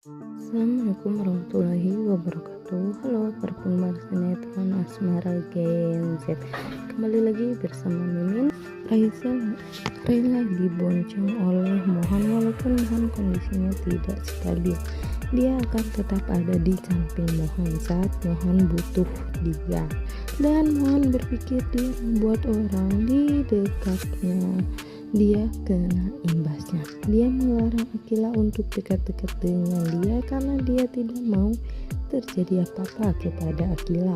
Assalamualaikum warahmatullahi wabarakatuh. Halo para penggemar sinetron Asmara Gen Z. Kembali lagi bersama Mimin. Raisa rela dibonceng oleh Mohan walaupun Mohan kondisinya tidak stabil. Dia akan tetap ada di samping Mohan saat Mohan butuh dia. Dan Mohan berpikir dia membuat orang di dekatnya dia kena imbasnya. Dia melarang Akila untuk dekat-dekat dengan dia karena dia tidak mau terjadi apa-apa kepada Akila.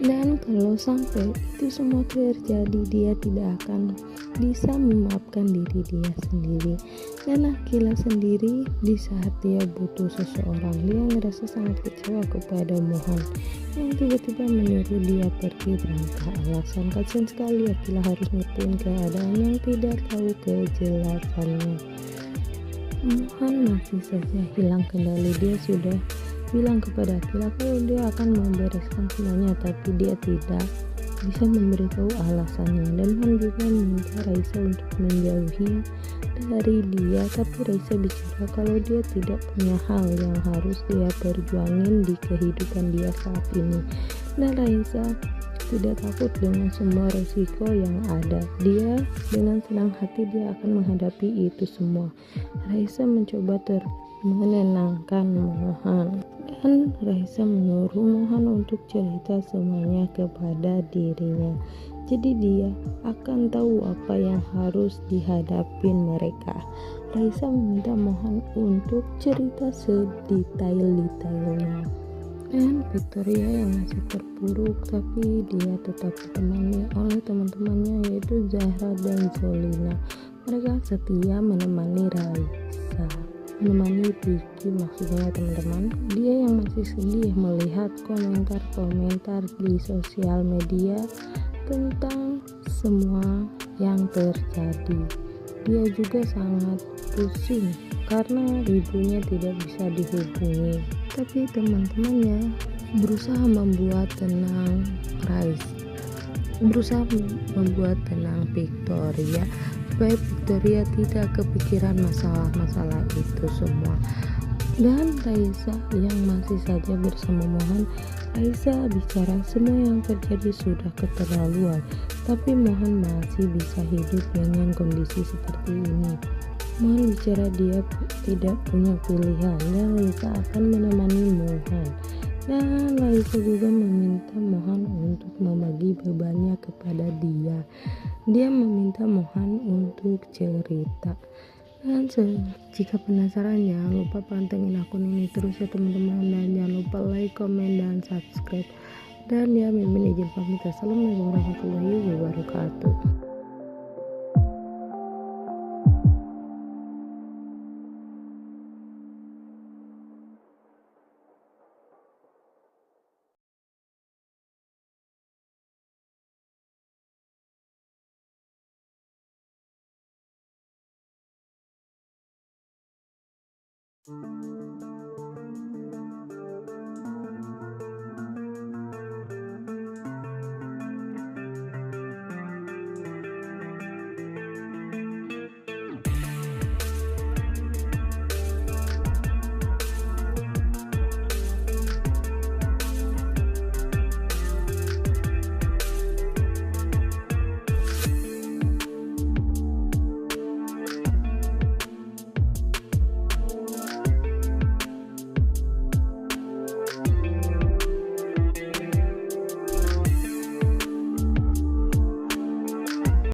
Dan kalau sampai itu semua terjadi, dia tidak akan bisa memaafkan diri dia sendiri. Dan Akila sendiri di saat dia butuh seseorang, dia ngerasa sangat kecewa kepada Mohan yang tiba-tiba menyuruh dia pergi tanpa alasan. Kasian sekali Akila harus ngertiin keadaan yang tidak tahu kejelasannya. Mohan masih saja hilang kendali. Dia sudah bilang kepada Akila kalau dia akan membereskan semuanya, tapi dia tidak bisa memberitahu alasannya. Dan Mohan juga meminta Raisa untuk menjauhi dari dia, tapi Raisa bicara kalau dia tidak punya hal yang harus dia perjuangin di kehidupan dia saat ini. Dan Raisa tidak takut dengan semua resiko yang ada. Dia dengan senang hati dia akan menghadapi itu semua. Raisa mencoba menenangkan Mohan, dan Raisa menyuruh Mohan untuk cerita semuanya kepada dirinya. Jadi dia akan tahu apa yang harus dihadapin mereka. Raisa meminta Mohan untuk cerita sedetail-detailnya. Dan Victoria yang masih terpuruk, tapi dia tetap ditemani oleh teman-temannya yaitu Zahra dan Zolina. Mereka setia menemani Raisa, menemani Vicky, maksudnya teman-teman. Dia yang masih sedih melihat komentar-komentar di sosial media tentang semua yang terjadi. Dia juga sangat pusing karena ibunya tidak bisa dihubungi, tapi teman-temannya berusaha membuat tenang Victoria supaya Victoria tidak kepikiran masalah-masalah itu semua. Dan Raisa yang masih saja bersama Mohan, Raisa bicara semua yang terjadi sudah keterlaluan, tapi Mohan masih bisa hidup dengan kondisi seperti ini. Mohan bicara dia tidak punya pilihan dan Raisa akan menemani Mohan. Dan Raisa juga meminta Mohan untuk membagi bebannya kepada dia. Dia meminta Mohan untuk cerita. Dan jika penasaran, jangan lupa pantengin akun ini terus ya teman-teman, dan jangan lupa like, komen, dan subscribe. Dan ya, Mimin izin pamit. Assalamualaikum warahmatullahi wabarakatuh.